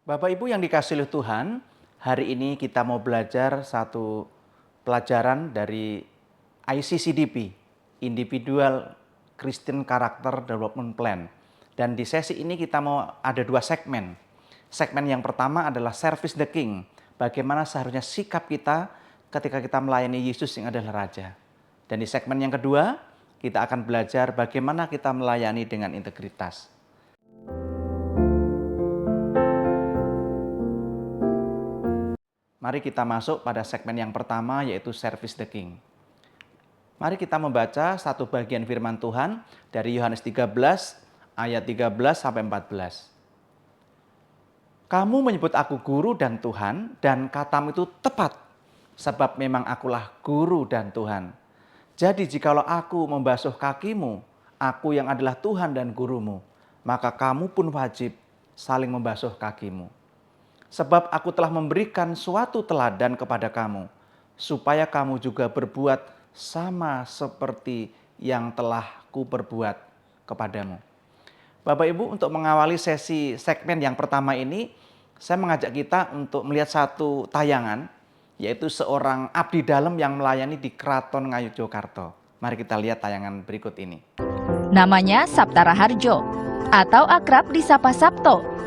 Bapak Ibu yang dikasihi oleh Tuhan, hari ini kita mau belajar satu pelajaran dari ICCDP, Individual Christian Character Development Plan. Dan di sesi ini kita mau ada dua segmen. Segmen yang pertama adalah Service the King, bagaimana seharusnya sikap kita ketika kita melayani Yesus yang adalah Raja. Dan di segmen yang kedua, kita akan belajar bagaimana kita melayani dengan integritas. Mari kita masuk pada segmen yang pertama, yaitu Service the King. Mari kita membaca satu bagian firman Tuhan dari Yohanes 13 ayat 13 sampai 14. Kamu menyebut aku guru dan Tuhan, dan katamu itu tepat, sebab memang akulah guru dan Tuhan. Jadi jikalau aku membasuh kakimu, aku yang adalah Tuhan dan gurumu, maka kamu pun wajib saling membasuh kakimu. Sebab aku telah memberikan suatu teladan kepada kamu, supaya kamu juga berbuat sama seperti yang telah kuperbuat kepadamu. Bapak Ibu, untuk mengawali sesi segmen yang pertama ini, saya mengajak kita untuk melihat satu tayangan, yaitu seorang abdi dalam yang melayani di Keraton Ngayogyakarta. Mari kita lihat tayangan berikut ini. Namanya Sapta Raharjo, atau akrab disapa Sapto.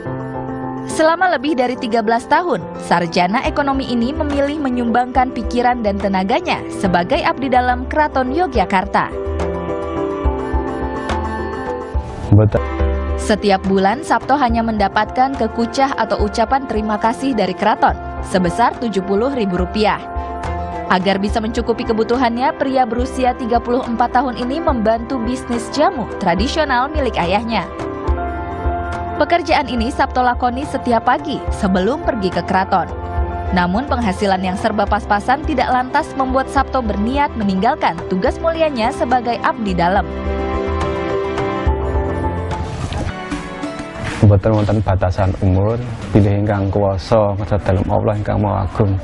Selama lebih dari 13 tahun, sarjana ekonomi ini memilih menyumbangkan pikiran dan tenaganya sebagai abdi dalam Keraton Yogyakarta. Betul. Setiap bulan, Sapto hanya mendapatkan kekucah atau ucapan terima kasih dari keraton sebesar Rp70.000. Agar bisa mencukupi kebutuhannya, pria berusia 34 tahun ini membantu bisnis jamu tradisional milik ayahnya. Pekerjaan ini Sapto lakoni setiap pagi sebelum pergi ke keraton. Namun penghasilan yang serba pas-pasan tidak lantas membuat Sapto berniat meninggalkan tugas mulianya sebagai abdi dalam. Mboten wonten batasan umur, bilih ingkang kuwasa ngersa dalem Allah ingkang Maha Agung.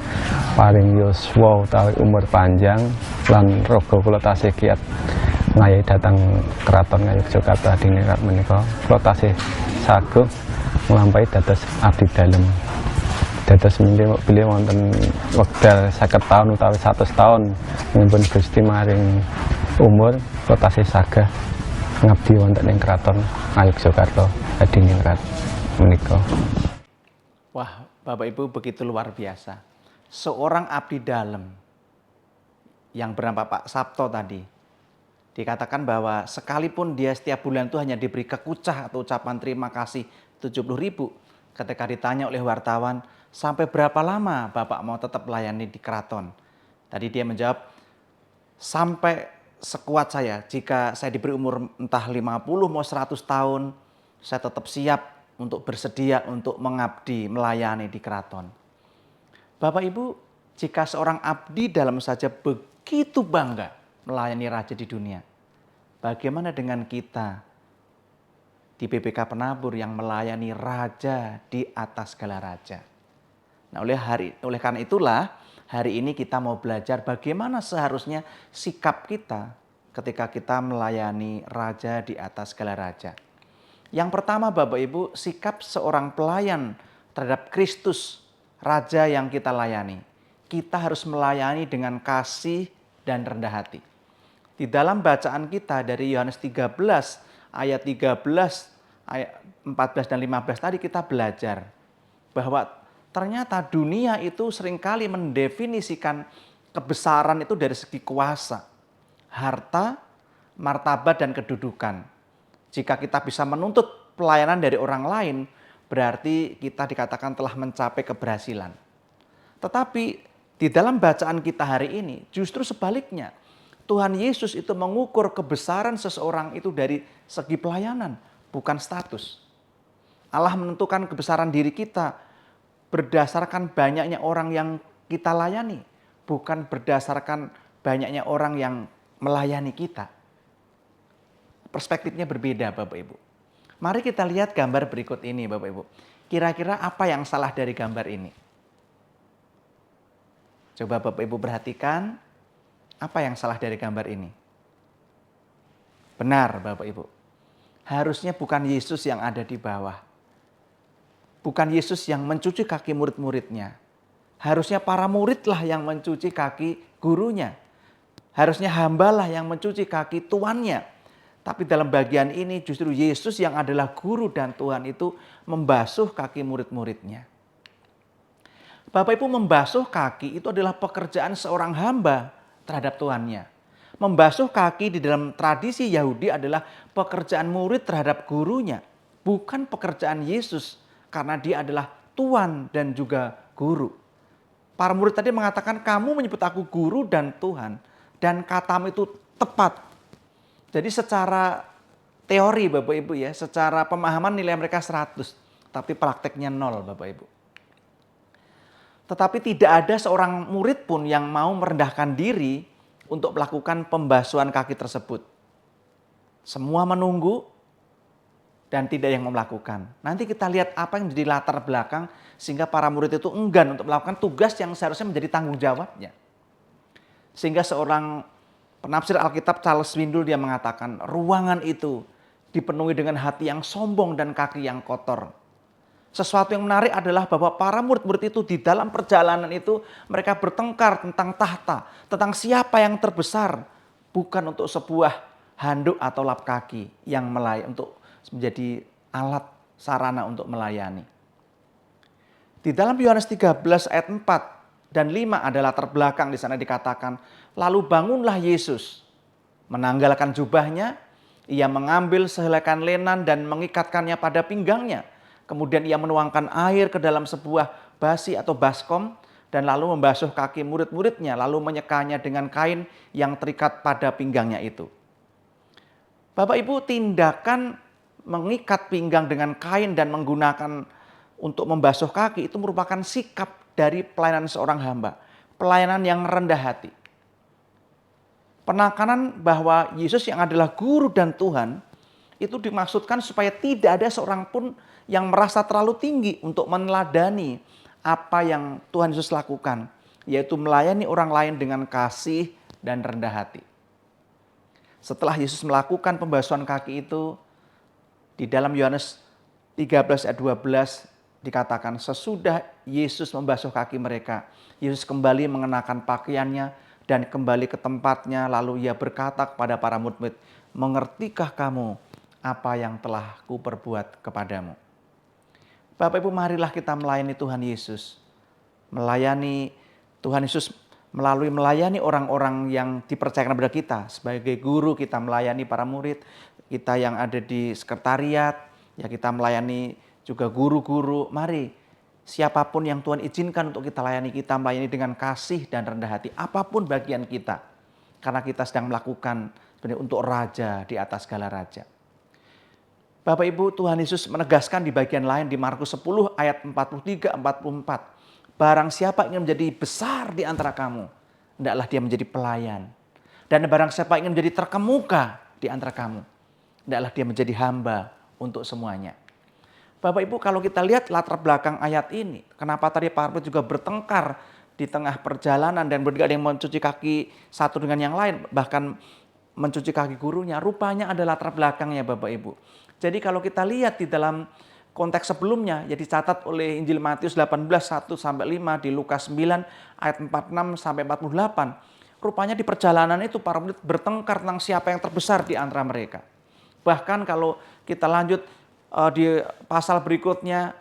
Paring yuswa utawi umur panjang lan raga kula tasih kiat ngayahi dhateng Keraton Ngayogyakarta diningrat menika. Kula tasih saged nglampahi dados abdi dalem. Dados bilih wonten wekdal 50 taun utawi 100 taun nyuwun Gusti maring umur, kula tasih saged ngabdi wonten ing Keraton Ngayogyakarta diningrat menika. Wah, Bapak Ibu, begitu luar biasa. Seorang abdi dalam yang bernama Pak Sapto tadi, dikatakan bahwa sekalipun dia setiap bulan itu hanya diberi kekucah atau ucapan terima kasih 70.000, ketika ditanya oleh wartawan, sampai berapa lama Bapak mau tetap melayani di keraton? Tadi dia menjawab, sampai sekuat saya, jika saya diberi umur entah 50 mau 100 tahun, saya tetap siap untuk bersedia untuk mengabdi, melayani di keraton. Bapak Ibu, jika seorang abdi dalam saja begitu bangga melayani raja di dunia, bagaimana dengan kita di BPK Penabur yang melayani raja di atas segala raja? Nah, oleh karena itulah hari ini kita mau belajar bagaimana seharusnya sikap kita ketika kita melayani raja di atas segala raja. Yang pertama, Bapak Ibu, sikap seorang pelayan terhadap Kristus, raja yang kita layani. Kita harus melayani dengan kasih dan rendah hati. Di dalam bacaan kita dari Yohanes 13 ayat 13, ayat 14 dan 15 tadi kita belajar bahwa ternyata dunia itu seringkali mendefinisikan kebesaran itu dari segi kuasa, harta, martabat, dan kedudukan. Jika kita bisa menuntut pelayanan dari orang lain, berarti kita dikatakan telah mencapai keberhasilan. Tetapi di dalam bacaan kita hari ini justru sebaliknya. Tuhan Yesus itu mengukur kebesaran seseorang itu dari segi pelayanan, bukan status. Allah menentukan kebesaran diri kita berdasarkan banyaknya orang yang kita layani, bukan berdasarkan banyaknya orang yang melayani kita. Perspektifnya berbeda, Bapak Ibu. Mari kita lihat gambar berikut ini, Bapak Ibu. Kira-kira apa yang salah dari gambar ini? Coba Bapak Ibu perhatikan, apa yang salah dari gambar ini? Benar, Bapak Ibu. Harusnya bukan Yesus yang ada di bawah. bukan Yesus yang mencuci kaki murid-muridnya. Harusnya para muridlah yang mencuci kaki gurunya. Harusnya hambalah yang mencuci kaki tuannya. Tapi dalam bagian ini justru Yesus yang adalah guru dan Tuhan itu membasuh kaki murid-muridnya. Bapak Ibu, membasuh kaki itu adalah pekerjaan seorang hamba terhadap tuannya. Membasuh kaki di dalam tradisi Yahudi adalah pekerjaan murid terhadap gurunya. Bukan pekerjaan Yesus karena dia adalah Tuhan dan juga guru. Para murid tadi mengatakan, kamu menyebut aku guru dan Tuhan. Dan katamu itu tepat. Jadi secara teori Bapak Ibu ya, secara pemahaman nilai mereka 100. Tapi prakteknya 0 Bapak Ibu. Tetapi tidak ada seorang murid pun yang mau merendahkan diri untuk melakukan pembasuhan kaki tersebut. Semua menunggu dan tidak yang mau melakukan. Nanti kita lihat apa yang menjadi latar belakang sehingga para murid itu enggan untuk melakukan tugas yang seharusnya menjadi tanggung jawabnya. Sehingga seorang penafsir Alkitab Charles Swindoll dia mengatakan, ruangan itu dipenuhi dengan hati yang sombong dan kaki yang kotor. Sesuatu yang menarik adalah bahwa para murid-murid itu di dalam perjalanan itu mereka bertengkar tentang tahta, tentang siapa yang terbesar, bukan untuk sebuah handuk atau lap kaki yang untuk menjadi alat sarana untuk melayani. Di dalam Yohanes 13 ayat 4 dan 5 adalah terbelakang di sana dikatakan, lalu bangunlah Yesus, menanggalkan jubahnya, ia mengambil sehelakan lenan dan mengikatkannya pada pinggangnya. Kemudian ia menuangkan air ke dalam sebuah basi atau baskom dan lalu membasuh kaki murid-muridnya, lalu menyekanya dengan kain yang terikat pada pinggangnya itu. Bapak Ibu, tindakan mengikat pinggang dengan kain dan menggunakan untuk membasuh kaki itu merupakan sikap dari pelayanan seorang hamba. Pelayanan yang rendah hati. Penekanan bahwa Yesus yang adalah guru dan Tuhan itu dimaksudkan supaya tidak ada seorang pun yang merasa terlalu tinggi untuk meneladani apa yang Tuhan Yesus lakukan, yaitu melayani orang lain dengan kasih dan rendah hati. Setelah Yesus melakukan pembasuhan kaki itu, di dalam Yohanes 13 ayat 12 dikatakan, sesudah Yesus membasuh kaki mereka, Yesus kembali mengenakan pakaiannya dan kembali ke tempatnya, lalu ia berkata kepada para murid, mengertikah kamu apa yang telah kuperbuat kepadamu? Bapak Ibu, marilah kita melayani Tuhan Yesus. Melayani Tuhan Yesus melayani orang-orang yang dipercayakan kepada kita. Sebagai guru kita melayani para murid, kita yang ada di sekretariat, ya kita melayani juga guru-guru. Mari, siapapun yang Tuhan izinkan untuk kita melayani dengan kasih dan rendah hati. Apapun bagian kita. Karena kita sedang melakukan sebenarnya untuk raja di atas segala raja. Bapak Ibu, Tuhan Yesus menegaskan di bagian lain di Markus 10 ayat 43-44. Barang siapa ingin menjadi besar di antara kamu, hendaklah dia menjadi pelayan. Dan barang siapa ingin menjadi terkemuka di antara kamu, hendaklah dia menjadi hamba untuk semuanya. Bapak Ibu, kalau kita lihat latar belakang ayat ini, kenapa tadi para murid juga bertengkar di tengah perjalanan dan bertiga ada yang mencuci kaki satu dengan yang lain, bahkan mencuci kaki gurunya, rupanya ada latar belakangnya Bapak Ibu. Jadi kalau kita lihat di dalam konteks sebelumnya, ya dicatat oleh Injil Matius 18, 1-5, di Lukas 9, ayat 46 sampai 48. Rupanya di perjalanan itu para murid bertengkar tentang siapa yang terbesar di antara mereka. Bahkan kalau kita lanjut di pasal berikutnya,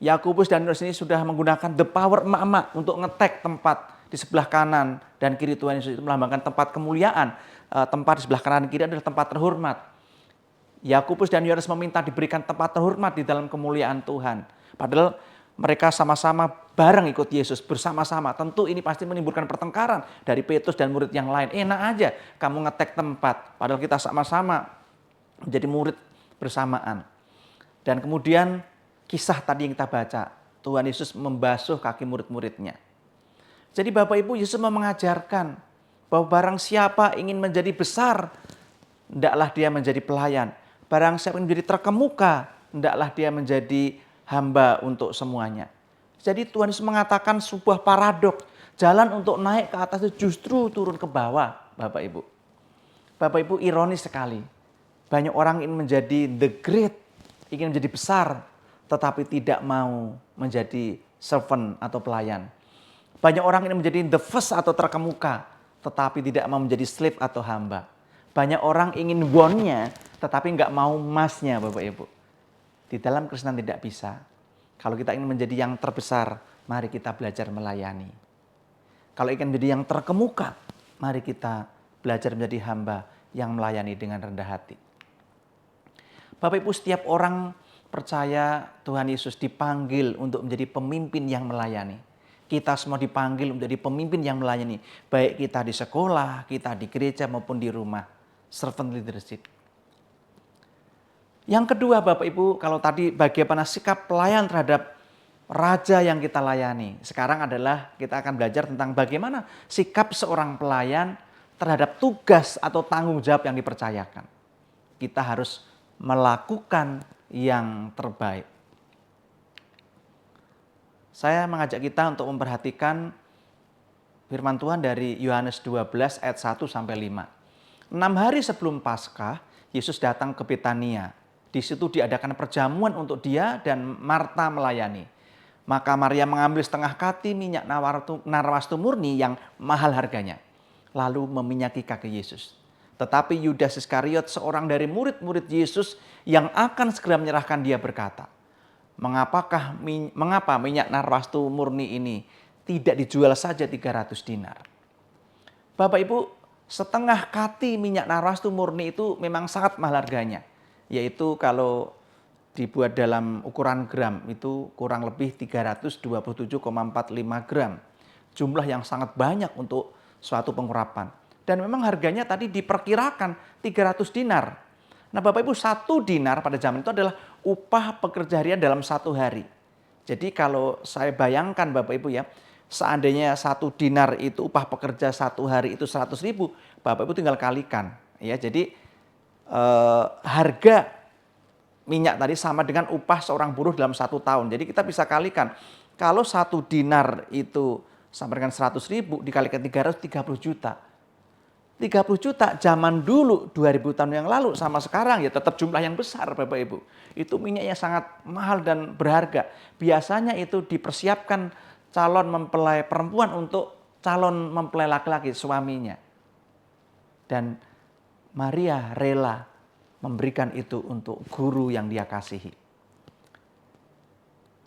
Yakobus dan Yohanes ini sudah menggunakan the power emak-emak untuk ngetek tempat di sebelah kanan dan kiri Tuhan Yesus, itu melambangkan tempat kemuliaan. Tempat di sebelah kanan dan kiri adalah tempat terhormat. Yakobus dan Yohanes meminta diberikan tempat terhormat di dalam kemuliaan Tuhan. Padahal mereka sama-sama bareng ikut Yesus bersama-sama. Tentu ini pasti menimbulkan pertengkaran dari Petrus dan murid yang lain. Enak aja kamu ngetek tempat. Padahal kita sama-sama menjadi murid bersamaan. Dan kemudian kisah tadi yang kita baca. Tuhan Yesus membasuh kaki murid-muridnya. Jadi Bapak Ibu, Yesus mau mengajarkan bahwa barang siapa ingin menjadi besar, hendaklah dia menjadi pelayan. Barang siapa yang menjadi terkemuka, hendaklah dia menjadi hamba untuk semuanya. Jadi Tuhan Yesus mengatakan sebuah paradok. Jalan untuk naik ke atas itu justru turun ke bawah, Bapak Ibu. Bapak Ibu, ironis sekali. Banyak orang ingin menjadi the great, ingin menjadi besar. tetapi tidak mau menjadi servant atau pelayan. Banyak orang ingin menjadi the first atau terkemuka, tetapi tidak mau menjadi slave atau hamba. Banyak orang ingin won-nya, tetapi nggak mau emasnya, Bapak Ibu. Di dalam Kristen tidak bisa. Kalau kita ingin menjadi yang terbesar, mari kita belajar melayani. Kalau ingin menjadi yang terkemuka, mari kita belajar menjadi hamba yang melayani dengan rendah hati. Bapak Ibu, setiap orang percaya Tuhan Yesus dipanggil untuk menjadi pemimpin yang melayani. Kita semua dipanggil menjadi pemimpin yang melayani. Baik kita di sekolah, kita di gereja maupun di rumah. Servant leadership. Yang kedua Bapak Ibu, kalau tadi bagaimana sikap pelayan terhadap raja yang kita layani. Sekarang adalah kita akan belajar tentang bagaimana sikap seorang pelayan terhadap tugas atau tanggung jawab yang dipercayakan. Kita harus melakukan yang terbaik. Saya mengajak kita untuk memperhatikan firman Tuhan dari Yohanes 12 ayat 1 sampai 5. 6 hari sebelum Paskah, Yesus datang ke Betania. Di situ diadakan perjamuan untuk dia dan Marta melayani. Maka Maria mengambil setengah kati minyak narwastu murni yang mahal harganya, lalu meminyaki kaki Yesus. Tetapi Yudas Iskariot, seorang dari murid-murid Yesus yang akan segera menyerahkan dia, berkata, mengapa minyak narwastu murni ini tidak dijual saja 300 dinar? Bapak Ibu, setengah kati minyak narwastu murni itu memang sangat mahal harganya. Yaitu kalau dibuat dalam ukuran gram itu kurang lebih 327,45 gram. Jumlah yang sangat banyak untuk suatu pengurapan. Dan memang harganya tadi diperkirakan 300 dinar. Nah Bapak Ibu, 1 dinar pada zaman itu adalah upah pekerja harian dalam 1 hari. Jadi kalau saya bayangkan Bapak Ibu ya, seandainya 1 dinar itu upah pekerja 1 hari itu 100.000, Bapak Ibu tinggal kalikan. Ya, jadi harga minyak tadi sama dengan upah seorang buruh dalam 1 tahun. Jadi kita bisa kalikan, kalau 1 dinar itu sama dengan 100.000 dikalikan 330 juta. 30 juta zaman dulu 2000 tahun yang lalu sama sekarang ya tetap jumlah yang besar Bapak Ibu. Itu minyaknya sangat mahal dan berharga. Biasanya itu dipersiapkan calon mempelai perempuan untuk calon mempelai laki-laki suaminya. Dan Maria rela memberikan itu untuk guru yang dia kasihi.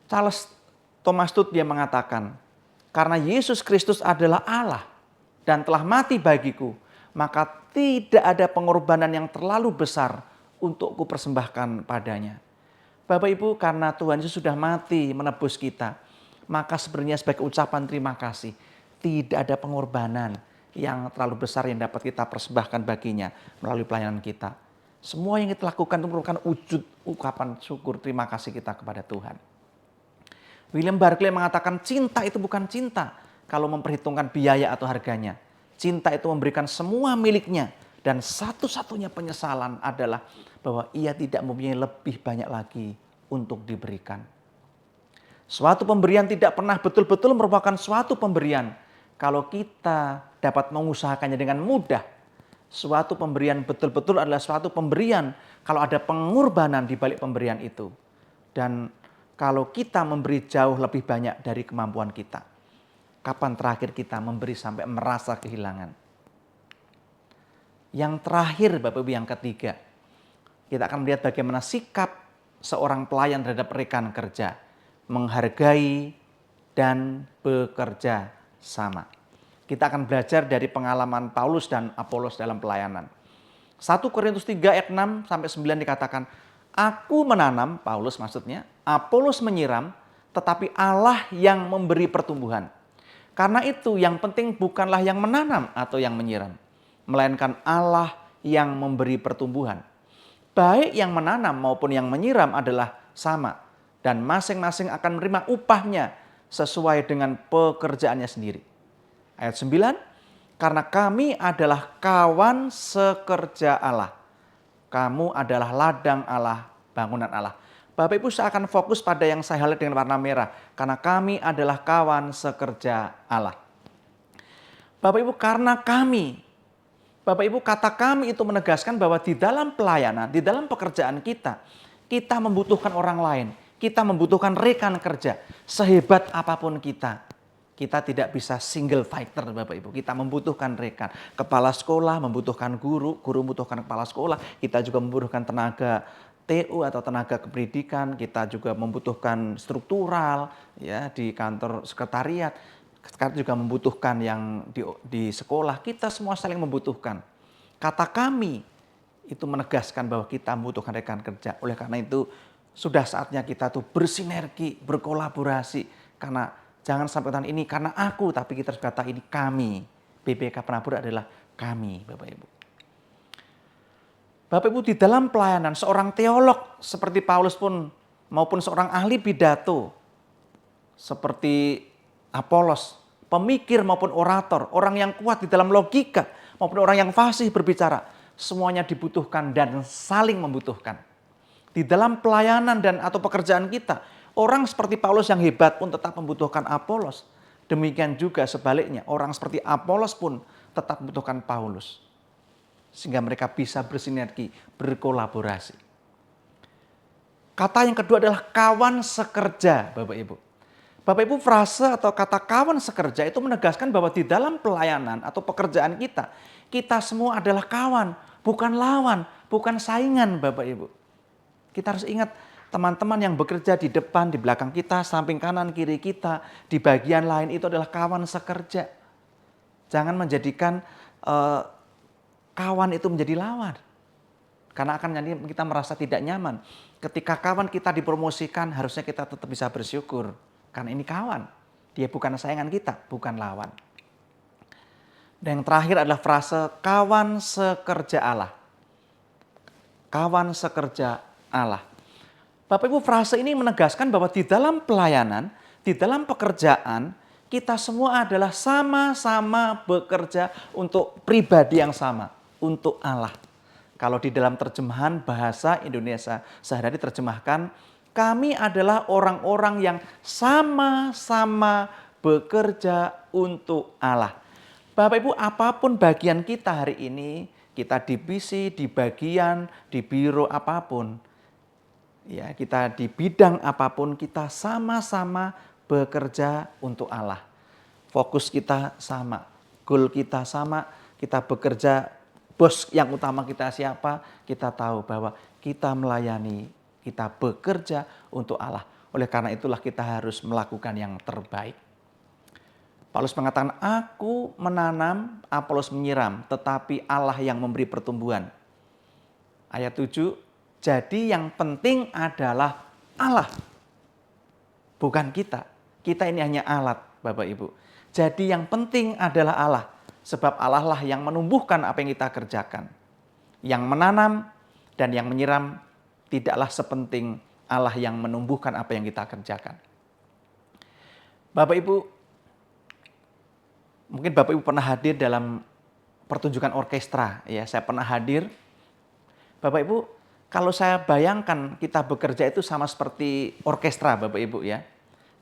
Charles Thomas Stout dia mengatakan, karena Yesus Kristus adalah Allah dan telah mati bagiku, maka tidak ada pengorbanan yang terlalu besar untuk kupersembahkan padanya. Bapak Ibu, karena Tuhan Yesus sudah mati menebus kita, maka sebenarnya sebagai ucapan terima kasih, tidak ada pengorbanan yang terlalu besar yang dapat kita persembahkan baginya melalui pelayanan kita. Semua yang kita lakukan itu merupakan wujud ungkapan syukur terima kasih kita kepada Tuhan. William Barclay mengatakan cinta itu bukan cinta kalau memperhitungkan biaya atau harganya. Cinta itu memberikan semua miliknya dan satu-satunya penyesalan adalah bahwa ia tidak mempunyai lebih banyak lagi untuk diberikan. Suatu pemberian tidak pernah betul-betul merupakan suatu pemberian kalau kita dapat mengusahakannya dengan mudah. Suatu pemberian betul-betul adalah suatu pemberian kalau ada pengorbanan di balik pemberian itu. Dan kalau kita memberi jauh lebih banyak dari kemampuan kita. Kapan terakhir kita memberi sampai merasa kehilangan? Yang terakhir Bapak Ibu, yang ketiga. Kita akan melihat bagaimana sikap seorang pelayan terhadap rekan kerja. Menghargai dan bekerja sama. Kita akan belajar dari pengalaman Paulus dan Apolos dalam pelayanan. 1 Korintus 3 ayat 6 sampai 9 dikatakan, aku menanam, Paulus maksudnya, Apolos menyiram, tetapi Allah yang memberi pertumbuhan. Karena itu yang penting bukanlah yang menanam atau yang menyiram, melainkan Allah yang memberi pertumbuhan. Baik yang menanam maupun yang menyiram adalah sama, dan masing-masing akan menerima upahnya sesuai dengan pekerjaannya sendiri. Ayat 9, karena kami adalah kawan sekerja Allah. Kamu adalah ladang Allah, bangunan Allah. Bapak Ibu, saya akan fokus pada yang saya highlight dengan warna merah. Karena kami adalah kawan sekerja Allah. Bapak Ibu, karena kami. Bapak Ibu, kata kami itu menegaskan bahwa di dalam pelayanan, di dalam pekerjaan kita, kita membutuhkan orang lain. Kita membutuhkan rekan kerja. Sehebat apapun kita tidak bisa single fighter Bapak Ibu. Kita membutuhkan rekan. Kepala sekolah membutuhkan guru, guru membutuhkan kepala sekolah. Kita juga membutuhkan tenaga TU atau tenaga kependidikan. Kita juga membutuhkan struktural ya di kantor sekretariat. Kita juga membutuhkan yang di sekolah. Kita semua saling membutuhkan. Kata kami itu menegaskan bahwa kita membutuhkan rekan kerja. Oleh karena itu sudah saatnya kita tuh bersinergi, berkolaborasi. Karena jangan sampai tahun ini karena aku, tapi kita harus kata ini kami. BPK Penabur adalah kami, Bapak Ibu. Bapak Ibu, di dalam pelayanan seorang teolog seperti Paulus pun maupun seorang ahli pidato seperti Apolos, pemikir maupun orator, orang yang kuat di dalam logika maupun orang yang fasih berbicara, semuanya dibutuhkan dan saling membutuhkan. Di dalam pelayanan dan atau pekerjaan kita, orang seperti Paulus yang hebat pun tetap membutuhkan Apolos. Demikian juga sebaliknya, orang seperti Apolos pun tetap membutuhkan Paulus. Sehingga mereka bisa bersinergi, berkolaborasi. Kata yang kedua adalah kawan sekerja, Bapak Ibu. Bapak Ibu, frase atau kata kawan sekerja itu menegaskan bahwa di dalam pelayanan atau pekerjaan kita semua adalah kawan, bukan lawan, bukan saingan Bapak Ibu. Kita harus ingat teman-teman yang bekerja di depan, di belakang kita, samping kanan, kiri kita, di bagian lain itu adalah kawan sekerja. Jangan menjadikan kawan itu menjadi lawan. Karena akan jadi kita merasa tidak nyaman. Ketika kawan kita dipromosikan, harusnya kita tetap bisa bersyukur. Karena ini kawan. Dia bukan saingan kita, bukan lawan. Dan yang terakhir adalah frase kawan sekerja Allah. Kawan sekerja Allah. Bapak Ibu, frase ini menegaskan bahwa di dalam pelayanan, di dalam pekerjaan, kita semua adalah sama-sama bekerja untuk pribadi yang sama, untuk Allah. Kalau di dalam terjemahan bahasa Indonesia sehari-hari terjemahkan, kami adalah orang-orang yang sama-sama bekerja untuk Allah. Bapak Ibu, apapun bagian kita hari ini, kita divisi, di bagian, di biro apapun, ya kita di bidang apapun, kita sama-sama bekerja untuk Allah. Fokus kita sama, goal kita sama, kita bekerja, bos yang utama kita siapa, kita tahu bahwa kita melayani, kita bekerja untuk Allah. Oleh karena itulah kita harus melakukan yang terbaik. Paulus mengatakan, aku menanam, Apolos menyiram, tetapi Allah yang memberi pertumbuhan. Ayat 7, jadi yang penting adalah Allah, bukan kita. Kita ini hanya alat, Bapak Ibu. Jadi yang penting adalah Allah, sebab Allah lah yang menumbuhkan apa yang kita kerjakan. Yang menanam dan yang menyiram tidaklah sepenting Allah yang menumbuhkan apa yang kita kerjakan. Bapak Ibu, mungkin Bapak Ibu pernah hadir dalam pertunjukan orkestra, ya. Saya pernah hadir. Bapak Ibu, kalau saya bayangkan kita bekerja itu sama seperti orkestra, Bapak Ibu ya.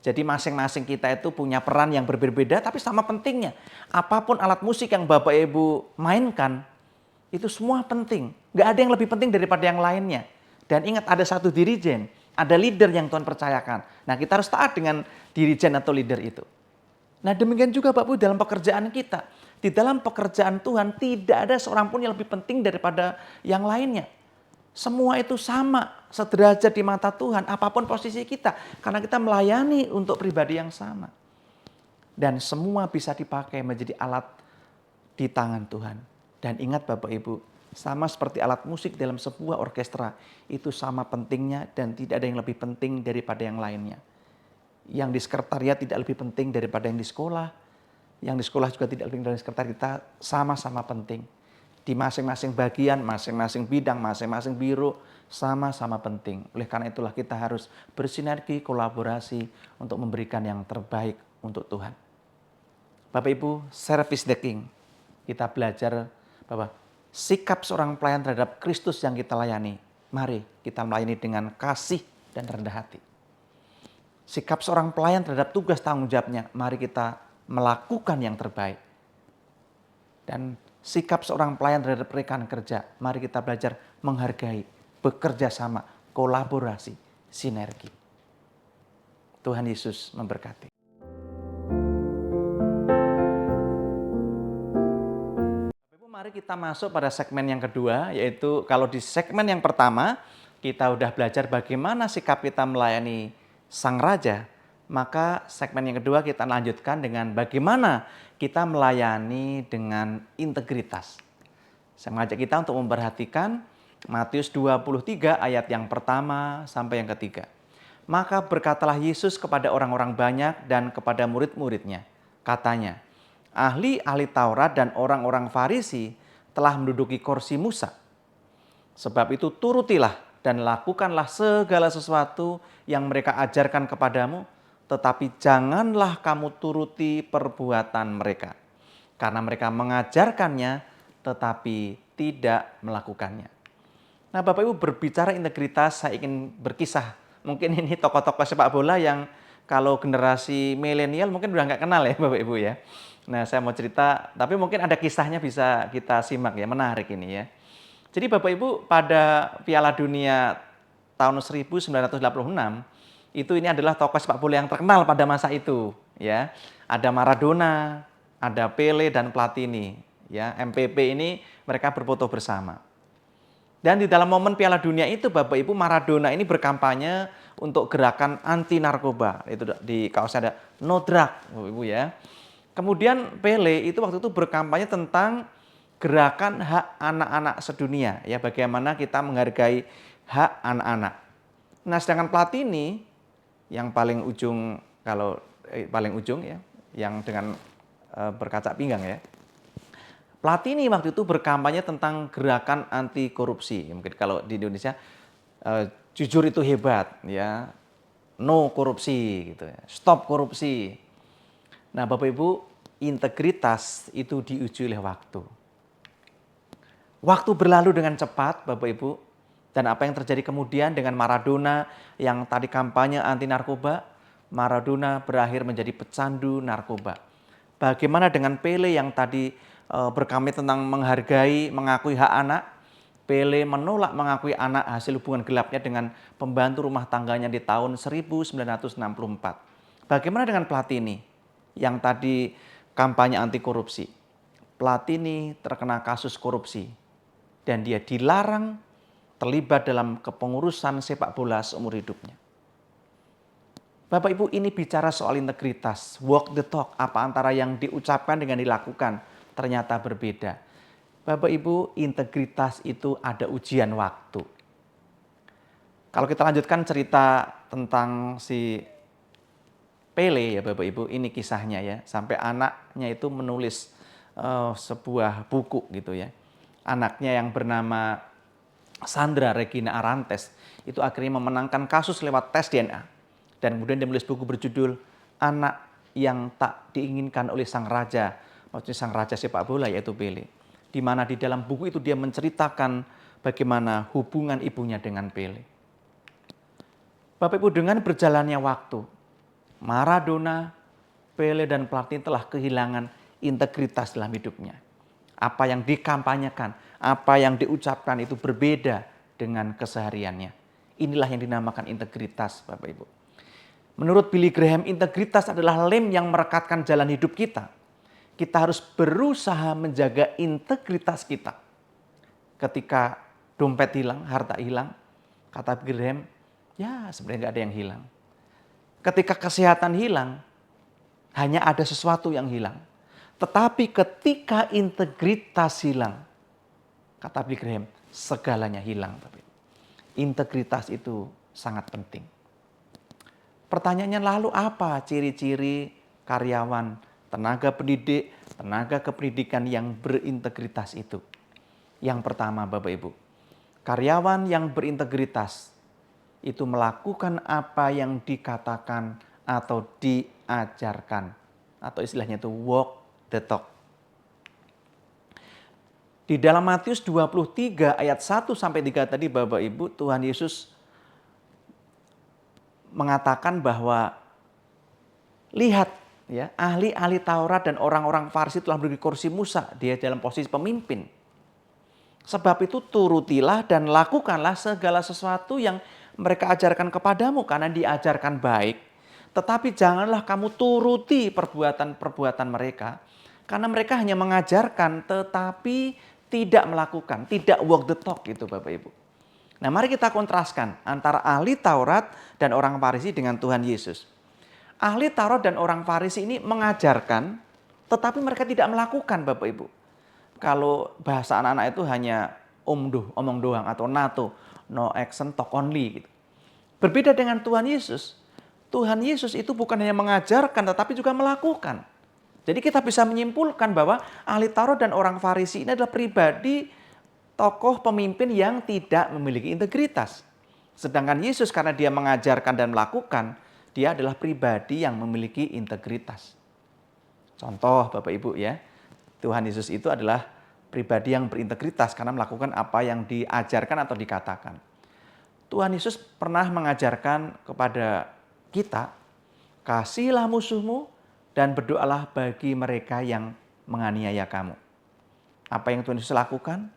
Jadi masing-masing kita itu punya peran yang berbeda-beda tapi sama pentingnya. Apapun alat musik yang Bapak Ibu mainkan, itu semua penting. Nggak ada yang lebih penting daripada yang lainnya. Dan ingat, ada satu dirijen, ada leader yang Tuhan percayakan. Nah, kita harus taat dengan dirijen atau leader itu. Nah, demikian juga Bapak Ibu dalam pekerjaan kita. Di dalam pekerjaan Tuhan tidak ada seorang pun yang lebih penting daripada yang lainnya. Semua itu sama, sederajat di mata Tuhan, apapun posisi kita. Karena kita melayani untuk pribadi yang sama. Dan semua bisa dipakai menjadi alat di tangan Tuhan. Dan ingat Bapak Ibu, sama seperti alat musik dalam sebuah orkestra, itu sama pentingnya dan tidak ada yang lebih penting daripada yang lainnya. Yang di sekretariat tidak lebih penting daripada yang di sekolah. Yang di sekolah juga tidak lebih penting dari sekretariat. Kita sama-sama penting. Di masing-masing bagian, masing-masing bidang, masing-masing biro, sama-sama penting. Oleh karena itulah kita harus bersinergi, kolaborasi untuk memberikan yang terbaik untuk Tuhan. Bapak Ibu, service the King. Kita belajar bahwa sikap seorang pelayan terhadap Kristus yang kita layani. Mari kita melayani dengan kasih dan rendah hati. Sikap seorang pelayan terhadap tugas tanggung jawabnya. Mari kita melakukan yang terbaik. Dan sikap seorang pelayan terhadap rekan kerja. Mari kita belajar menghargai, bekerja sama, kolaborasi, sinergi. Tuhan Yesus memberkati. Ibu, mari kita masuk pada segmen yang kedua, yaitu kalau di segmen yang pertama kita udah belajar bagaimana sikap kita melayani Sang Raja, maka segmen yang kedua kita lanjutkan dengan bagaimana kita melayani dengan integritas. Saya mengajak kita untuk memperhatikan Matius 23 ayat yang pertama sampai yang ketiga. Maka berkatalah Yesus kepada orang-orang banyak dan kepada murid-muridnya. Katanya, ahli-ahli Taurat dan orang-orang Farisi telah menduduki kursi Musa. Sebab itu turutilah dan lakukanlah segala sesuatu yang mereka ajarkan kepadamu, tetapi janganlah kamu turuti perbuatan mereka. Karena mereka mengajarkannya, tetapi tidak melakukannya. Nah, Bapak Ibu, berbicara integritas, saya ingin berkisah. Mungkin ini tokoh-tokoh sepak bola yang kalau generasi milenial mungkin udah nggak kenal ya Bapak Ibu ya. Nah, saya mau cerita, tapi mungkin ada kisahnya bisa kita simak ya, menarik ini ya. Jadi Bapak Ibu, pada Piala Dunia tahun 1986, itu ini adalah tokoh sepak bola yang terkenal pada masa itu ya. Ada Maradona, ada Pele dan Platini. Ya, MPP ini mereka berfoto bersama. Dan di dalam momen Piala Dunia itu Bapak Ibu, Maradona ini berkampanye untuk gerakan anti narkoba. Itu di kaosnya ada no drug, Bapak Ibu ya. Kemudian Pele itu waktu itu berkampanye tentang gerakan hak anak-anak sedunia, ya, bagaimana kita menghargai hak anak-anak. Nah, sedangkan Platini yang paling ujung, kalau paling ujung ya, yang dengan berkaca pinggang ya. Platini waktu itu berkampanye tentang gerakan anti korupsi. Mungkin kalau di Indonesia jujur itu hebat ya. No korupsi gitu ya. Stop korupsi. Nah, Bapak Ibu, integritas itu diuji oleh waktu. Waktu berlalu dengan cepat, Bapak Ibu. Dan apa yang terjadi kemudian dengan Maradona yang tadi kampanye anti narkoba, Maradona berakhir menjadi pecandu narkoba. Bagaimana dengan Pele yang tadi berkampanye tentang menghargai, mengakui hak anak. Pele menolak mengakui anak hasil hubungan gelapnya dengan pembantu rumah tangganya di tahun 1964. Bagaimana dengan Platini yang tadi kampanye anti korupsi? Platini terkena kasus korupsi dan dia dilarang terlibat dalam kepengurusan sepak bola seumur hidupnya. Bapak Ibu, ini bicara soal integritas, walk the talk, apa antara yang diucapkan dengan dilakukan ternyata berbeda. Bapak Ibu, integritas itu ada ujian waktu. Kalau kita lanjutkan cerita tentang si Pele ya Bapak Ibu, ini kisahnya ya, sampai anaknya itu menulis sebuah buku gitu ya. Anaknya yang bernama Sandra Regina Arantes itu akhirnya memenangkan kasus lewat tes DNA. Dan kemudian dia menulis buku berjudul Anak yang Tak Diinginkan oleh Sang Raja, maksudnya sang raja sepak bola yaitu Pele. Di mana di dalam buku itu dia menceritakan bagaimana hubungan ibunya dengan Pele. Bapak Ibu, dengan berjalannya waktu, Maradona, Pele dan Platini telah kehilangan integritas dalam hidupnya. Apa yang dikampanyekan, apa yang diucapkan itu berbeda dengan kesehariannya. Inilah yang dinamakan integritas, Bapak Ibu. Menurut Billy Graham, integritas adalah lem yang merekatkan jalan hidup kita. Kita harus berusaha menjaga integritas kita. Ketika dompet hilang, harta hilang, kata Billy Graham, ya sebenarnya nggak ada yang hilang. Ketika kesehatan hilang, hanya ada sesuatu yang hilang. Tetapi ketika integritas hilang, kata Billy Graham, segalanya hilang. Integritas itu sangat penting. Pertanyaannya lalu apa ciri-ciri karyawan, tenaga pendidik, tenaga kependidikan yang berintegritas itu? Yang pertama Bapak Ibu, karyawan yang berintegritas itu melakukan apa yang dikatakan atau diajarkan. Atau istilahnya itu walk the talk. Di dalam Matius 23 ayat 1 sampai 3 tadi Bapak Ibu, Tuhan Yesus mengatakan bahwa lihat ya, ahli-ahli Taurat dan orang-orang Farisi telah menduduki kursi Musa, dia dalam posisi pemimpin. Sebab itu turutilah dan lakukanlah segala sesuatu yang mereka ajarkan kepadamu, karena diajarkan baik, Tetapi janganlah kamu turuti perbuatan-perbuatan mereka, karena mereka hanya mengajarkan tetapi tidak melakukan, tidak walk the talk gitu Bapak Ibu. Nah, mari kita kontraskan antara ahli Taurat dan orang Farisi dengan Tuhan Yesus. Ahli Taurat dan orang Farisi ini mengajarkan, tetapi mereka tidak melakukan Bapak Ibu. Kalau bahasa anak-anak itu hanya omong doang atau nato, no action, talk only gitu. Berbeda dengan Tuhan Yesus. Tuhan Yesus itu bukan hanya mengajarkan, tetapi juga melakukan. Jadi kita bisa menyimpulkan bahwa ahli Taurat dan orang Farisi ini adalah pribadi tokoh pemimpin yang tidak memiliki integritas. Sedangkan Yesus karena dia mengajarkan dan melakukan, dia adalah pribadi yang memiliki integritas. Contoh Bapak Ibu ya, Tuhan Yesus itu adalah pribadi yang berintegritas karena melakukan apa yang diajarkan atau dikatakan. Tuhan Yesus pernah mengajarkan kepada kita, kasihilah musuhmu dan berdoalah bagi mereka yang menganiaya kamu. Apa yang Tuhan Yesus lakukan?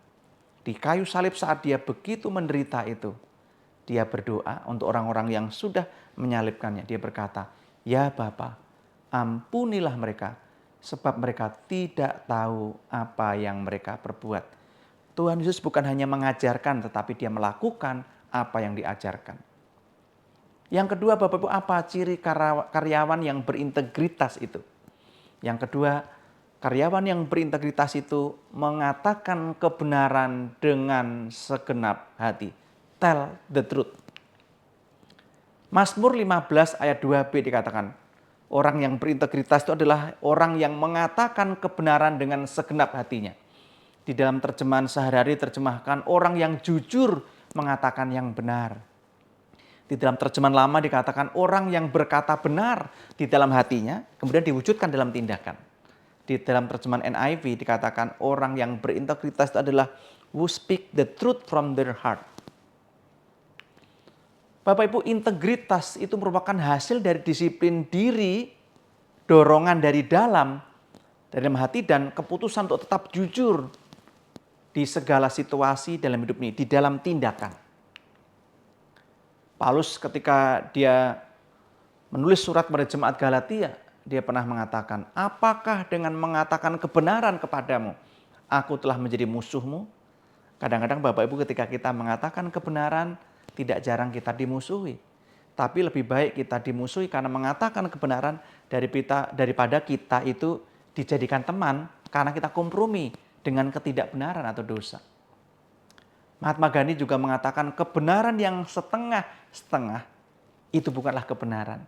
Di kayu salib saat dia begitu menderita itu, dia berdoa untuk orang-orang yang sudah menyalibkannya. Dia berkata, ya Bapa, ampunilah mereka, sebab mereka tidak tahu apa yang mereka perbuat. Tuhan Yesus bukan hanya mengajarkan, tetapi dia melakukan apa yang diajarkan. Yang kedua Bapak Ibu, apa ciri karyawan yang berintegritas itu? Yang kedua, karyawan yang berintegritas itu mengatakan kebenaran dengan segenap hati. Tell the truth. Mazmur 15 ayat 2b dikatakan, orang yang berintegritas itu adalah orang yang mengatakan kebenaran dengan segenap hatinya. Di dalam terjemahan sehari-hari terjemahkan orang yang jujur mengatakan yang benar. Di dalam terjemahan lama dikatakan orang yang berkata benar di dalam hatinya, kemudian diwujudkan dalam tindakan. Di dalam terjemahan NIV dikatakan orang yang berintegritas itu adalah who speak the truth from their heart. Bapak Ibu, integritas itu merupakan hasil dari disiplin diri, dorongan dari dalam hati dan keputusan untuk tetap jujur di segala situasi dalam hidup ini, di dalam tindakan. Paulus ketika dia menulis surat kepada jemaat Galatia, dia pernah mengatakan, apakah dengan mengatakan kebenaran kepadamu, aku telah menjadi musuhmu? Kadang-kadang Bapak Ibu ketika kita mengatakan kebenaran, tidak jarang kita dimusuhi. Tapi lebih baik kita dimusuhi karena mengatakan kebenaran daripada kita itu dijadikan teman karena kita kompromi dengan ketidakbenaran atau dosa. Mahatma Gandhi juga mengatakan kebenaran yang setengah-setengah itu bukanlah kebenaran.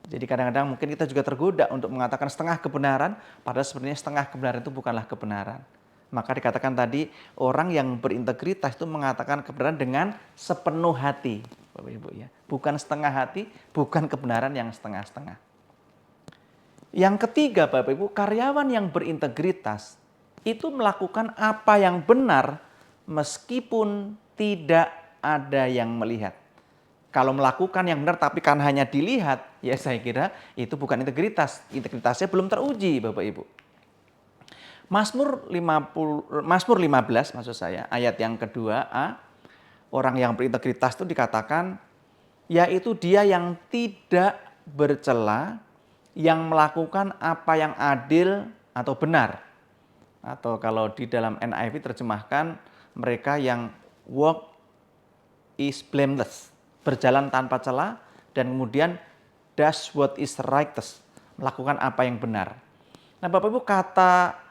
Jadi kadang-kadang mungkin kita juga tergoda untuk mengatakan setengah kebenaran, padahal sebenarnya setengah kebenaran itu bukanlah kebenaran. Maka dikatakan tadi orang yang berintegritas itu mengatakan kebenaran dengan sepenuh hati, Bapak Ibu ya. Bukan setengah hati, bukan kebenaran yang setengah-setengah. Yang ketiga Bapak Ibu, karyawan yang berintegritas itu melakukan apa yang benar meskipun tidak ada yang melihat. Kalau melakukan yang benar tapi kan hanya dilihat, ya saya kira itu bukan integritas. Integritasnya belum teruji Bapak Ibu. Mazmur 15 maksud saya, ayat yang kedua A, orang yang berintegritas itu dikatakan, yaitu dia yang tidak bercela, yang melakukan apa yang adil atau benar. Atau kalau di dalam NIV terjemahkan, mereka yang walk is blameless, berjalan tanpa cela, dan kemudian does what is righteous, melakukan apa yang benar. Nah Bapak Ibu, kata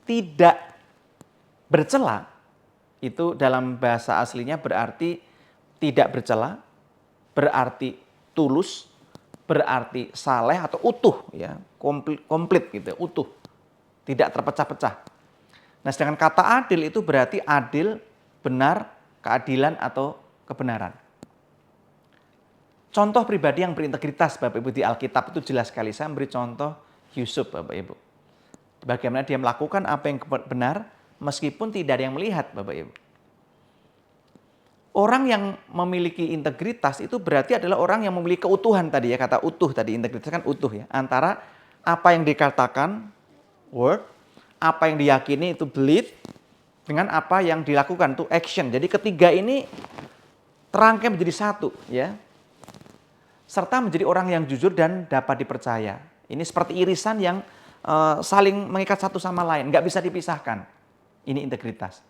tidak bercela itu dalam bahasa aslinya berarti tidak bercela, berarti tulus, berarti saleh atau utuh ya, komplit gitu, utuh, tidak terpecah-pecah. Nah, sedangkan kata adil itu berarti adil, benar, keadilan atau kebenaran. Contoh pribadi yang berintegritas Bapak Ibu di Alkitab itu jelas sekali. Saya memberi contoh Yusuf Bapak Ibu. Bagaimana dia melakukan apa yang benar meskipun tidak ada yang melihat Bapak Ibu. Orang yang memiliki integritas itu berarti adalah orang yang memiliki keutuhan tadi ya, kata utuh tadi, integritas kan utuh ya. Antara apa yang dikatakan, word, apa yang diyakini itu belief, dengan apa yang dilakukan itu action. Jadi ketiga ini terangkai menjadi satu ya. serta menjadi orang yang jujur dan dapat dipercaya. Ini seperti irisan yang saling mengikat satu sama lain, nggak bisa dipisahkan. Ini integritas.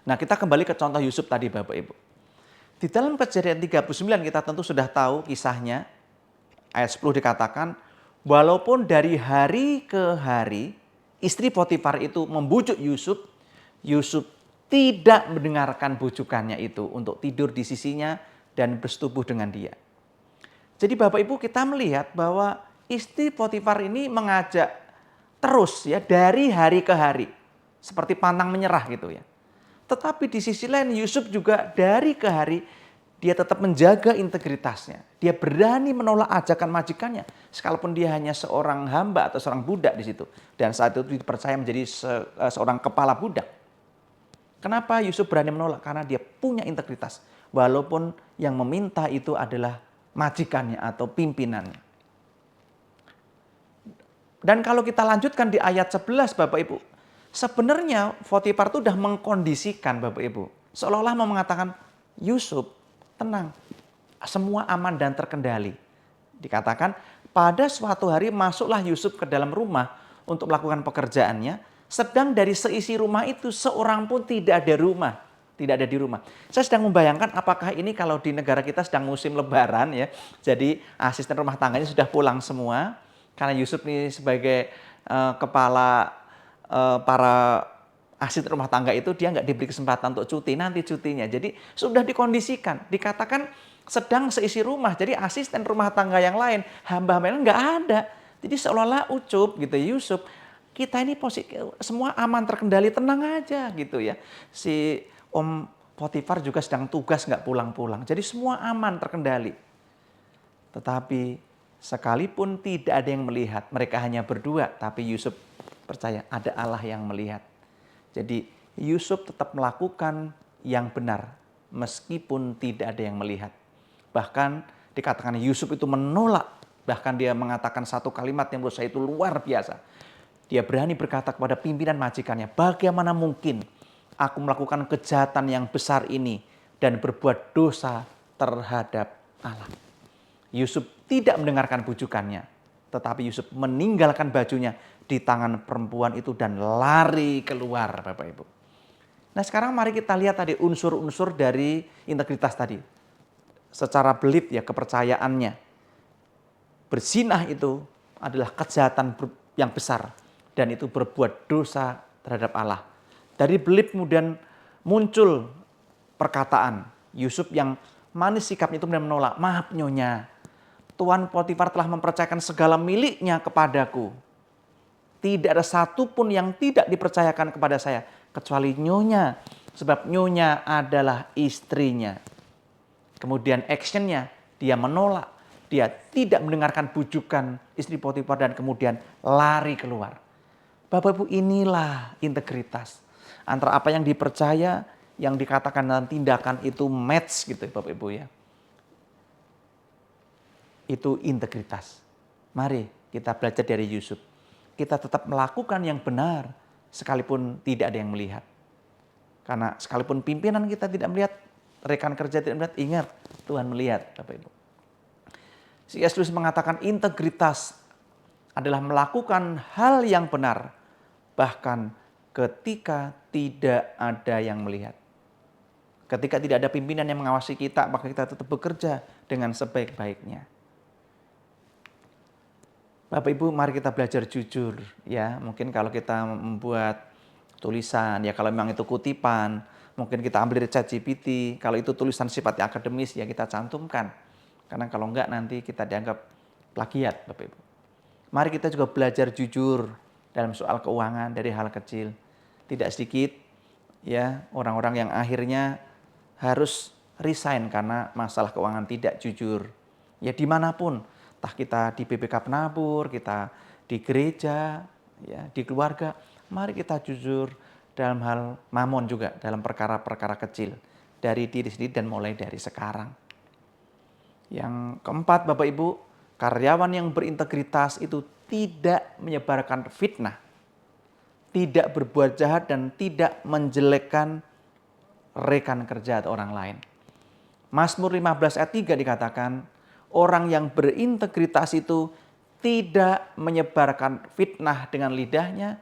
Nah, kita kembali ke contoh Yusuf tadi, Bapak Ibu. Di dalam Kejadian 39 kita tentu sudah tahu kisahnya. Ayat 10 dikatakan, walaupun dari hari ke hari istri Potifar itu membujuk Yusuf, Yusuf tidak mendengarkan bujukannya itu untuk tidur di sisinya dan bersetubuh dengan dia. Jadi Bapak Ibu, kita melihat bahwa istri Potifar ini mengajak terus ya dari hari ke hari. Seperti pantang menyerah gitu ya. Tetapi di sisi lain Yusuf juga dari ke hari dia tetap menjaga integritasnya. Dia berani menolak ajakan majikannya sekalipun dia hanya seorang hamba atau seorang budak di situ. Dan saat itu dipercaya menjadi seorang kepala budak. Kenapa Yusuf berani menolak? Karena dia punya integritas. Walaupun yang meminta itu adalah majikannya atau pimpinannya. Dan kalau kita lanjutkan di ayat 11 Bapak Ibu. Sebenarnya Potifar itu sudah mengkondisikan Bapak Ibu. Seolah-olah mau mengatakan Yusuf tenang. Semua aman dan terkendali. Dikatakan pada suatu hari masuklah Yusuf ke dalam rumah untuk melakukan pekerjaannya. Sedang dari seisi rumah itu seorang pun tidak ada rumah. Tidak ada di rumah. Saya sedang membayangkan apakah ini kalau di negara kita sedang musim lebaran ya. Jadi asisten rumah tangganya sudah pulang semua. Karena Yusuf ini sebagai kepala para asisten rumah tangga itu dia nggak diberi kesempatan untuk cuti. Nanti cutinya. Jadi sudah dikondisikan. Dikatakan sedang seisi rumah. Jadi asisten rumah tangga yang lain, hamba-hamba yang nggak ada. Jadi seolah-olah ucup gitu Yusuf. Kita ini semua aman terkendali, tenang aja gitu ya. Si Om Potifar juga sedang tugas nggak pulang-pulang. Jadi semua aman terkendali. Tetapi sekalipun tidak ada yang melihat, mereka hanya berdua. Tapi Yusuf percaya ada Allah yang melihat. Jadi Yusuf tetap melakukan yang benar meskipun tidak ada yang melihat. Bahkan dikatakan Yusuf itu menolak. Bahkan dia mengatakan satu kalimat yang menurut saya itu luar biasa. Dia berani berkata kepada pimpinan majikannya, bagaimana mungkin aku melakukan kejahatan yang besar ini dan berbuat dosa terhadap Allah. Yusuf tidak mendengarkan bujukannya, tetapi Yusuf meninggalkan bajunya di tangan perempuan itu dan lari keluar, Bapak Ibu. Nah, sekarang mari kita lihat tadi unsur-unsur dari integritas tadi. Secara belit ya kepercayaannya. Berzinah itu adalah kejahatan yang besar dan itu berbuat dosa terhadap Allah. Dari belit kemudian muncul perkataan Yusuf yang manis sikapnya itu menolak. Maaf nyonya, Tuan Potifar telah mempercayakan segala miliknya kepadaku. Tidak ada satupun yang tidak dipercayakan kepada saya kecuali nyonya. Sebab nyonya adalah istrinya. Kemudian actionnya dia menolak. Dia tidak mendengarkan bujukan istri Potifar dan kemudian lari keluar. Bapak Ibu, inilah integritas. Antara apa yang dipercaya, yang dikatakan dalam tindakan itu match gitu Bapak Ibu ya. Itu integritas. Mari kita belajar dari Yusuf. Kita tetap melakukan yang benar sekalipun tidak ada yang melihat. Karena sekalipun pimpinan kita tidak melihat, rekan kerja tidak melihat, ingat Tuhan melihat Bapak Ibu. C.S. Lewis mengatakan integritas adalah melakukan hal yang benar bahkan ketika tidak ada yang melihat. Ketika tidak ada pimpinan yang mengawasi kita, maka kita tetap bekerja dengan sebaik-baiknya. Bapak Ibu, mari kita belajar jujur ya. Mungkin kalau kita membuat tulisan ya, kalau memang itu kutipan, mungkin kita ambil dari ChatGPT. Kalau itu tulisan sifatnya akademis ya kita cantumkan. Karena kalau enggak nanti kita dianggap plagiat, Bapak Ibu. Mari kita juga belajar jujur dalam soal keuangan dari hal kecil. Tidak sedikit ya orang-orang yang akhirnya harus resign karena masalah keuangan tidak jujur. Ya dimanapun, entah kita di BPK Penabur, kita di gereja, ya di keluarga, mari kita jujur dalam hal mamon juga, dalam perkara-perkara kecil. Dari diri sendiri dan mulai dari sekarang. Yang keempat Bapak Ibu, karyawan yang berintegritas itu tidak menyebarkan fitnah, tidak berbuat jahat dan tidak menjelekkan rekan kerja atau orang lain. Mazmur 15 ayat 3 dikatakan, Orang yang berintegritas itu tidak menyebarkan fitnah dengan lidahnya,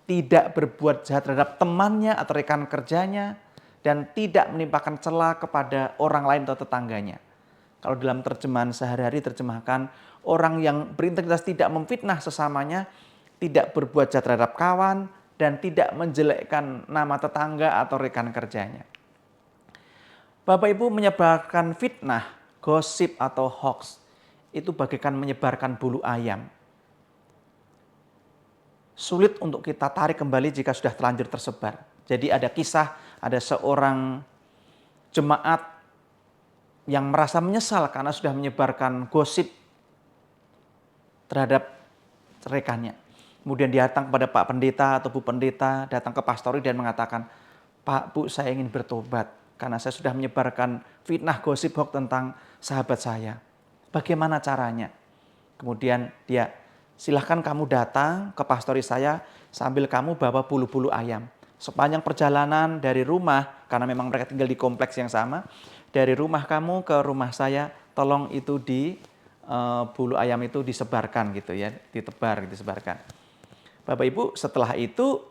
tidak berbuat jahat terhadap temannya atau rekan kerjanya, dan tidak menimpakan cela kepada orang lain atau tetangganya. Kalau dalam terjemahan sehari-hari terjemahkan, orang yang berintegritas tidak memfitnah sesamanya, tidak berbuat jahat terhadap kawan, dan tidak menjelekkan nama tetangga atau rekan kerjanya. Bapak Ibu, menyebarkan fitnah, gosip atau hoax itu bagaikan menyebarkan bulu ayam. Sulit untuk kita tarik kembali jika sudah terlanjur tersebar. Jadi ada kisah, ada seorang jemaat yang merasa menyesal karena sudah menyebarkan gosip terhadap rekannya. Kemudian dia datang kepada Pak Pendeta atau Bu Pendeta, datang ke pastori dan mengatakan, "Pak, Bu, saya ingin bertobat karena saya sudah menyebarkan fitnah gosip hoax tentang sahabat saya. Bagaimana caranya?" Kemudian dia, "Silahkan kamu datang ke pastori saya sambil kamu bawa bulu-bulu ayam. Sepanjang perjalanan dari rumah, karena memang mereka tinggal di kompleks yang sama, dari rumah kamu ke rumah saya, tolong itu bulu ayam itu disebarkan gitu ya, ditebar, disebarkan." Bapak Ibu, setelah itu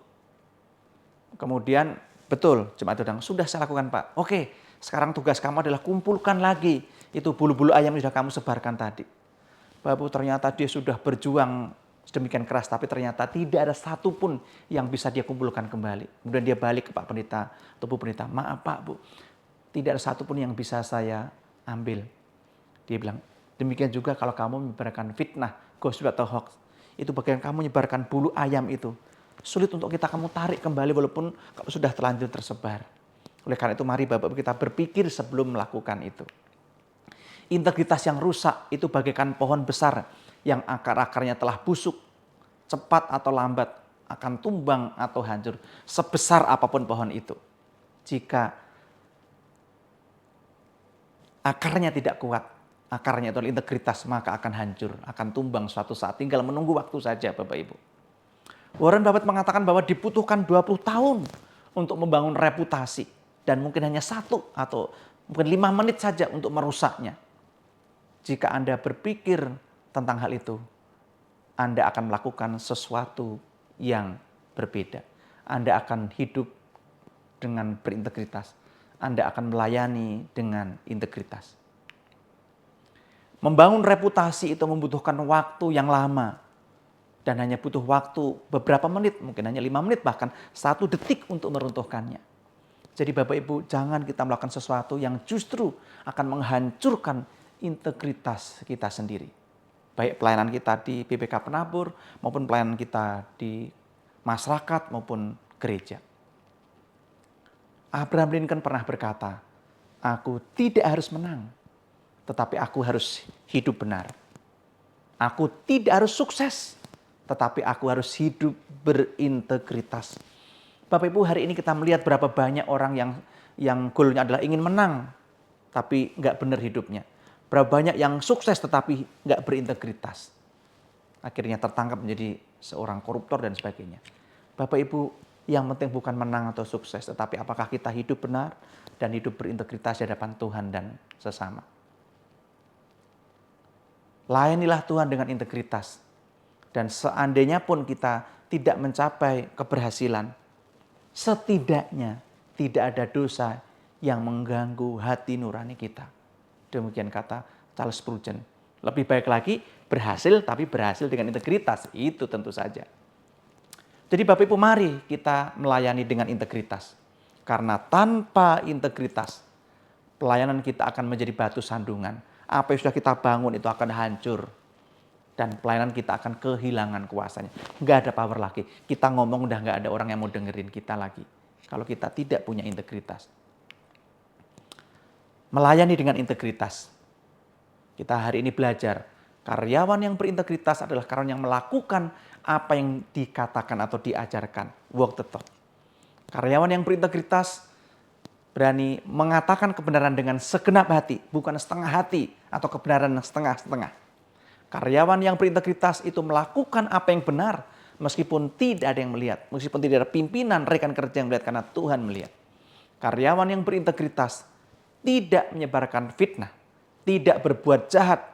kemudian betul jemaat bilang, "Sudah saya lakukan, Pak." "Oke, sekarang tugas kamu adalah kumpulkan lagi itu bulu-bulu ayam yang sudah kamu sebarkan tadi." Bapak Ibu, ternyata dia sudah berjuang sedemikian keras, tapi ternyata tidak ada satupun yang bisa dia kumpulkan kembali. Kemudian dia balik ke Pak Pendeta atau Bu Pendeta, "Maaf Pak, Bu, tidak ada satupun yang bisa saya ambil." Dia bilang, "Demikian juga kalau kamu menyebarkan fitnah, gosip atau hoax, itu bagian kamu menyebarkan bulu ayam itu. Sulit untuk kamu tarik kembali walaupun kalau sudah terlanjur tersebar. Oleh karena itu mari Bapak Ibu kita berpikir sebelum melakukan itu." Integritas yang rusak itu bagaikan pohon besar yang akar-akarnya telah busuk, cepat atau lambat akan tumbang atau hancur sebesar apapun pohon itu. Jika akarnya tidak kuat, akarnya itu integritas, maka akan hancur, akan tumbang suatu saat. Tinggal menunggu waktu saja Bapak Ibu. Warren Buffett mengatakan bahwa dibutuhkan 20 tahun untuk membangun reputasi. Dan mungkin hanya 1 atau mungkin 5 menit saja untuk merusaknya. Jika Anda berpikir tentang hal itu, Anda akan melakukan sesuatu yang berbeda. Anda akan hidup dengan berintegritas. Anda akan melayani dengan integritas. Membangun reputasi itu membutuhkan waktu yang lama. Dan hanya butuh waktu beberapa menit, mungkin hanya 5 menit, bahkan 1 detik untuk meruntuhkannya. Jadi Bapak Ibu, jangan kita melakukan sesuatu yang justru akan menghancurkan integritas kita sendiri. Baik pelayanan kita di BPK Penabur, maupun pelayanan kita di masyarakat maupun gereja. Abraham Lincoln pernah berkata, "Aku tidak harus menang, tetapi aku harus hidup benar. Aku tidak harus sukses, tetapi aku harus hidup berintegritas." Bapak Ibu, hari ini kita melihat berapa banyak orang yang goalnya adalah ingin menang, tapi nggak benar hidupnya. Berapa banyak yang sukses tetapi nggak berintegritas. Akhirnya tertangkap menjadi seorang koruptor dan sebagainya. Bapak Ibu, yang penting bukan menang atau sukses, tetapi apakah kita hidup benar dan hidup berintegritas di hadapan Tuhan dan sesama. Layanilah Tuhan dengan integritas. Dan seandainya pun kita tidak mencapai keberhasilan, setidaknya tidak ada dosa yang mengganggu hati nurani kita. Demikian kata Charles Spurgeon. Lebih baik lagi berhasil, tapi berhasil dengan integritas. Itu tentu saja. Jadi Bapak Ibu, mari kita melayani dengan integritas. Karena tanpa integritas, pelayanan kita akan menjadi batu sandungan. Apa yang sudah kita bangun itu akan hancur. Dan pelayanan kita akan kehilangan kuasanya. Nggak ada power lagi. Kita ngomong udah nggak ada orang yang mau dengerin kita lagi. Kalau kita tidak punya integritas. Melayani dengan integritas. Kita hari ini belajar, karyawan yang berintegritas adalah karyawan yang melakukan apa yang dikatakan atau diajarkan. Walk the talk. Karyawan yang berintegritas berani mengatakan kebenaran dengan segenap hati, bukan setengah hati atau kebenaran setengah-setengah. Karyawan yang berintegritas itu melakukan apa yang benar, meskipun tidak ada yang melihat, meskipun tidak ada pimpinan, rekan kerja yang melihat, karena Tuhan melihat. Karyawan yang berintegritas tidak menyebarkan fitnah, tidak berbuat jahat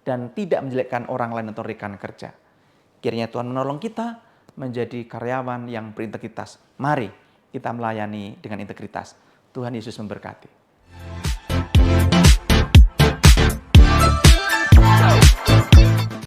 dan tidak menjelekkan orang lain atau rekan kerja. Kiranya Tuhan menolong kita menjadi karyawan yang berintegritas. Mari kita melayani dengan integritas. Tuhan Yesus memberkati.